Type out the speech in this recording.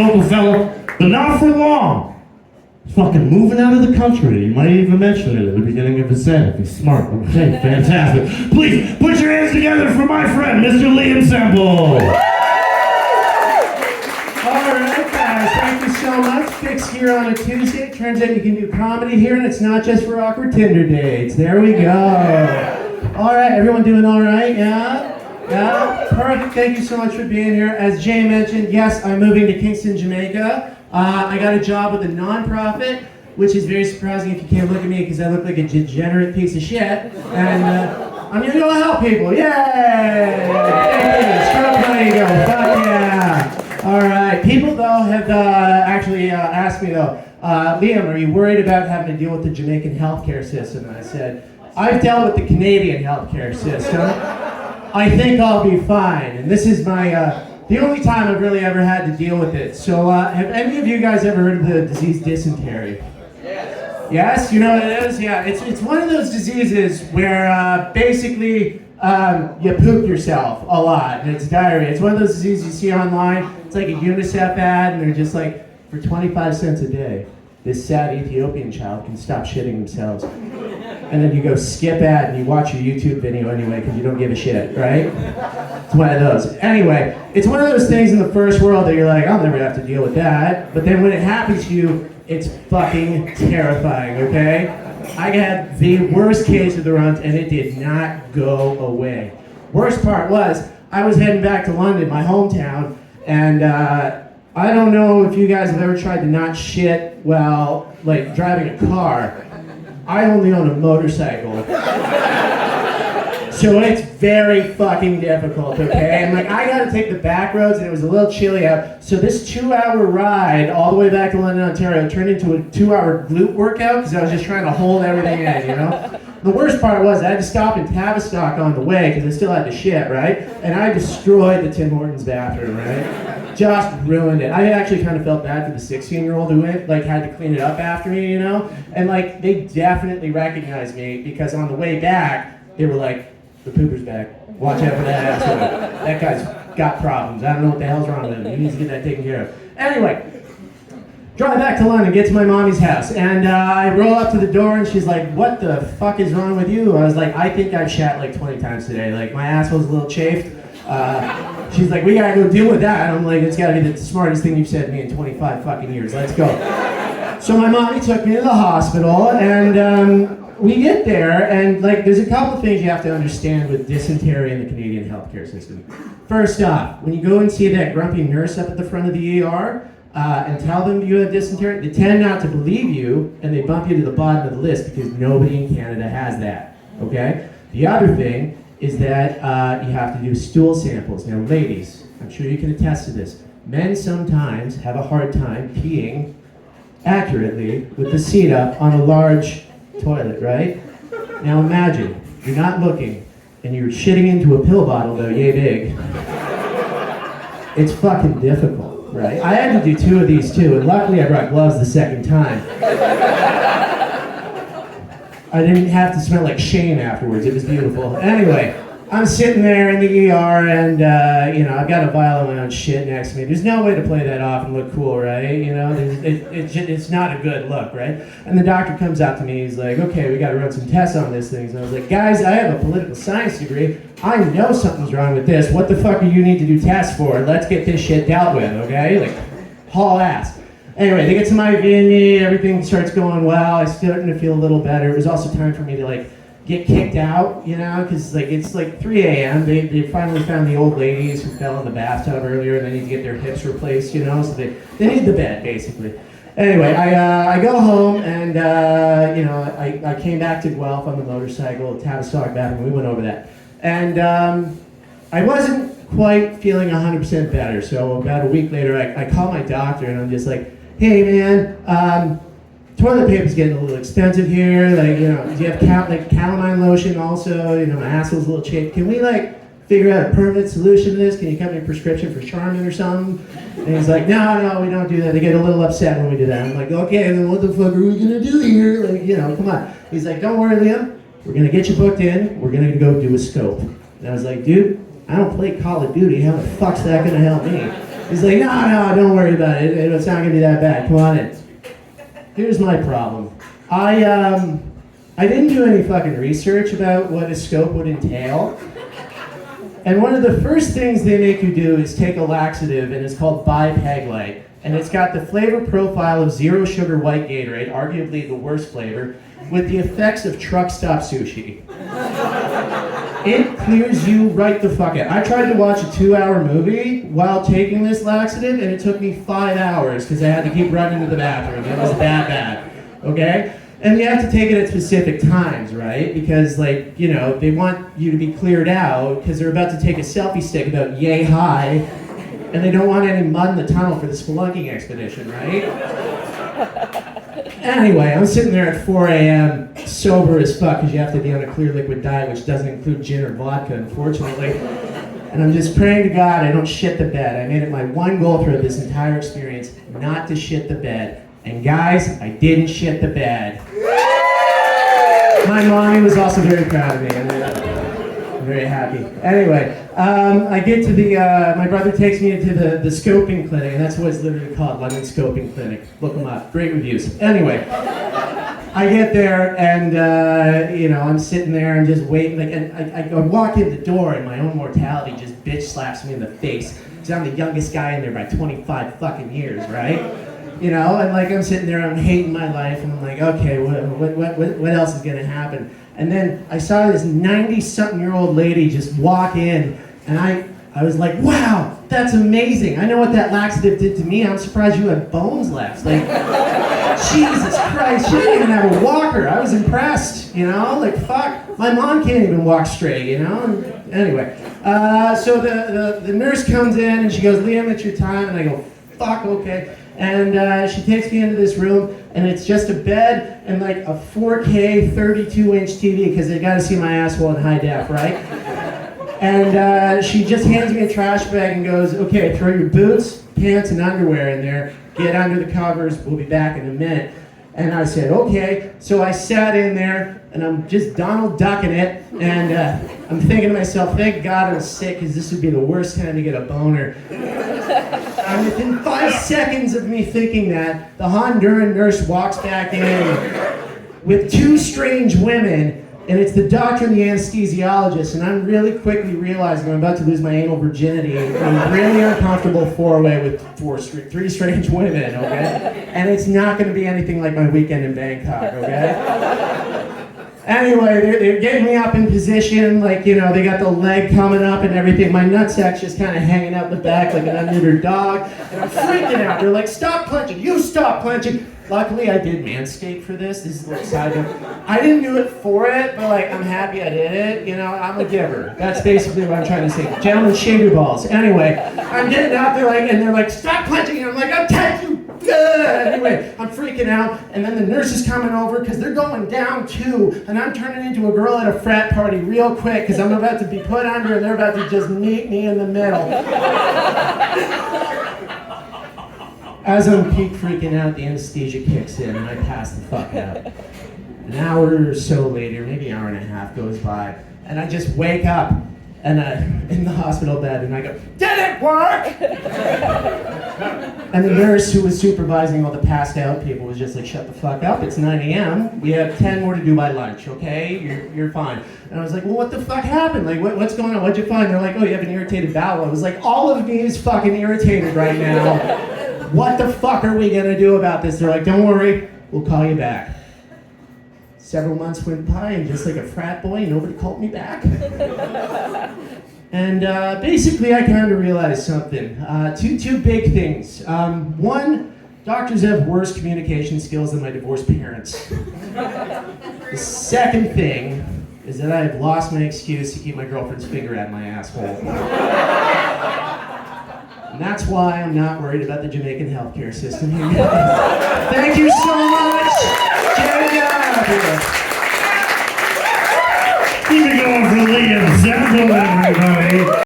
local fellow, but not for long. He's fucking moving out of the country. He might even mention it at the beginning of his set if he's smart. Okay, fantastic. Please, put your hands together for my friend, Mr. Liam Semple. Alright guys, thank you so much. Fix here on a Tuesday. It turns out you can do comedy here and it's not just for awkward Tinder dates. There we go. Alright, everyone doing alright? Yeah? Yeah? Perfect. Thank you so much for being here. As Jay mentioned, yes, I'm moving to Kingston, Jamaica. I got a job with a non-profit, which is very surprising if you can't look at me because I look like a degenerate piece of shit. And I'm gonna go help people. Yay! There you go. Fuck yeah! Alright, people though have actually asked me though, Liam, are you worried about having to deal with the Jamaican healthcare system? And I said, I've dealt with the Canadian healthcare system. I think I'll be fine. And this is my, the only time I've really ever had to deal with it. So have any of you guys ever heard of the disease dysentery? Yes. Yes? You know what it is? Yeah, it's one of those diseases where basically you poop yourself a lot and it's diarrhea. It's one of those diseases you see online. It's like a UNICEF ad and they're just like, for 25 cents a day, this sad Ethiopian child can stop shitting themselves. And then you go skip ad and you watch your YouTube video anyway because you don't give a shit, right? It's one of those. Anyway, it's one of those things in the first world that you're like, I'll never have to deal with that. But then when it happens to you, it's fucking terrifying, okay? I had the worst case of the runt and it did not go away. Worst part was, I was heading back to London, my hometown, and I don't know if you guys have ever tried to not shit while like driving a car. I only own a motorcycle. So it's very fucking difficult, okay? And like I gotta take the back roads and it was a little chilly out. So this 2-hour ride all the way back to London, Ontario turned into a 2-hour glute workout because I was just trying to hold everything in, you know? The worst part was I had to stop in Tavistock on the way because I still had to shit, right? And I destroyed the Tim Hortons bathroom, right? Just ruined it. I actually kind of felt bad for the 16-year-old who went, like had to clean it up after me, you know? And like they definitely recognized me because on the way back, they were like, the pooper's back. Watch out for that asshole. That guy's got problems. I don't know what the hell's wrong with him. He needs to get that taken care of. Anyway, drive back to London, get to my mommy's house, and I roll up to the door and she's like, what the fuck is wrong with you? I was like, I think I've shat like 20 times today. Like my asshole's a little chafed. She's like, we gotta go deal with that. And I'm like, it's gotta be the smartest thing you've said to me in 25 fucking years. Let's go. So my mommy took me to the hospital and we get there and like there's a couple things you have to understand with dysentery in the Canadian healthcare system. First off, when you go and see that grumpy nurse up at the front of the ER and tell them you have dysentery, they tend not to believe you and they bump you to the bottom of the list because nobody in Canada has that, okay? The other thing is that you have to do stool samples. Now ladies, I'm sure you can attest to this, men sometimes have a hard time peeing accurately with the seat up on a large toilet, right? Now imagine, you're not looking, and you're shitting into a pill bottle though, yay big. It's fucking difficult, right? I had to do 2 of these too, and luckily I brought gloves the second time. I didn't have to smell like shame afterwards, it was beautiful. Anyway, I'm sitting there in the ER and, you know, I've got a vial of my own shit next to me. There's no way to play that off and look cool, right? You know, it's not a good look, right? And the doctor comes out to me, he's like, okay, we gotta run some tests on this thing. So I was like, guys, I have a political science degree. I know something's wrong with this. What the fuck do you need to do tests for? Let's get this shit dealt with, okay? Like, haul ass. Anyway, they get some IV in me, everything starts going well. I'm starting to feel a little better. It was also time for me to like, get kicked out, you know, because like it's like 3 a.m. They finally found the old ladies who fell in the bathtub earlier and they need to get their hips replaced, you know, so they need the bed basically. Anyway, I go home and you know, I came back to Guelph on the motorcycle, Tavistock bathroom, we went over that. And I wasn't quite feeling 100% better, so about a week later I call my doctor and I'm just like, hey man, toilet paper's getting a little expensive here, like, you know, do you have calamine lotion also? You know, my asshole's a little chafed. Can we, like, figure out a permanent solution to this? Can you cut me a prescription for Charmin or something? And he's like, no, we don't do that. They get a little upset when we do that. I'm like, okay, then what the fuck are we gonna do here? Like, you know, come on. He's like, don't worry, Liam. We're gonna get you booked in. We're gonna go do a scope. And I was like, dude, I don't play Call of Duty. How the fuck's that gonna help me? He's like, no, don't worry about it. It's not gonna be that bad. Come on in. Here's my problem. I didn't do any fucking research about what a scope would entail. And one of the first things they make you do is take a laxative, and it's called Bi-Peg-Lite. And it's got the flavor profile of zero sugar white Gatorade, arguably the worst flavor, with the effects of truck stop sushi. It clears you right the fuck out. I tried to watch a 2-hour movie while taking this laxative, and it took me 5 hours because I had to keep running to the bathroom. It was that bad, okay? And you have to take it at specific times, right? Because, like, you know, they want you to be cleared out because they're about to take a selfie stick about yay high, and they don't want any mud in the tunnel for the spelunking expedition, right? Anyway, I'm sitting there at 4 a.m. sober as fuck because you have to be on a clear liquid diet, which doesn't include gin or vodka, unfortunately. And I'm just praying to God I don't shit the bed. I made it my one goal throughout this entire experience not to shit the bed. And guys, I didn't shit the bed. My mommy was also very proud of me. I'm very happy. Anyway, I get to my brother takes me into the scoping clinic, and that's what it's literally called, London Scoping Clinic. Look them up, great reviews. Anyway, I get there, and you know, I'm sitting there and just waiting, like, and I walk in the door, and my own mortality just bitch slaps me in the face, because I'm the youngest guy in there by 25 fucking years, right? You know, and like I'm sitting there, I'm hating my life, and I'm like, okay, what else is gonna happen? And then I saw this 90-something-year-old lady just walk in, and I was like, wow, that's amazing. I know what that laxative did to me. I'm surprised you had bones left. Like, Jesus Christ, she didn't even have a walker. I was impressed, you know? Like, fuck, my mom can't even walk straight, you know? And anyway, so the nurse comes in, and she goes, Liam, it's your time. And I go, fuck, okay. And she takes me into this room, and it's just a bed and like a 4K 32-inch TV, because they gotta see my asshole in high def, right? And she just hands me a trash bag and goes, okay, throw your boots, pants, and underwear in there, get under the covers, we'll be back in a minute. And I said, okay. So I sat in there, and I'm just Donald Ducking it, and I'm thinking to myself, thank God I'm sick, because this would be the worst time to get a boner. And within 5 seconds of me thinking that, the Honduran nurse walks back in with 2 strange women, and it's the doctor and the anesthesiologist, and I'm really quickly realizing I'm about to lose my anal virginity in a really uncomfortable 4-way with 3 strange women, okay? And it's not gonna be anything like my weekend in Bangkok, okay? Anyway, they're getting me up in position, like, you know, they got the leg coming up and everything. My nutsack's just kind of hanging out the back like an unneutered dog. And I'm freaking out. They're like, stop clenching, you stop clenching. Luckily, I did manscape for this. This is a little side note. I didn't do it for it, but like, I'm happy I did it. You know, I'm a giver. That's basically what I'm trying to say. Gentlemen, shave your balls. Anyway, I'm getting out there, like, and they're like, stop clenching. And I'm like, I'm telling you. Anyway, I'm freaking out, and then the nurse is coming over because they're going down too, and I'm turning into a girl at a frat party real quick because I'm about to be put under, and they're about to just meet me in the middle. As I'm peak freaking out, the anesthesia kicks in, and I pass the fuck out. An hour or so later, maybe an hour and a half goes by, and I just wake up and in the hospital bed, and I go, did it work? And the nurse who was supervising all the passed out people was just like, shut the fuck up, it's 9 a.m. We have 10 more to do by lunch, okay? You're fine. And I was like, well, what the fuck happened? Like, what's going on? What'd you find? They're like, oh, you have an irritated bowel. I was like, all of me is fucking irritated right now. What the fuck are we gonna do about this? They're like, don't worry, we'll call you back. Several months went by, and just like a frat boy, nobody called me back. And basically, I kind of realized something. Two big things. One, doctors have worse communication skills than my divorced parents. The second thing is that I have lost my excuse to keep my girlfriend's finger out of my asshole. And that's why I'm not worried about the Jamaican healthcare system here. Thank you so much. Keep it going for Liam Semple, everybody.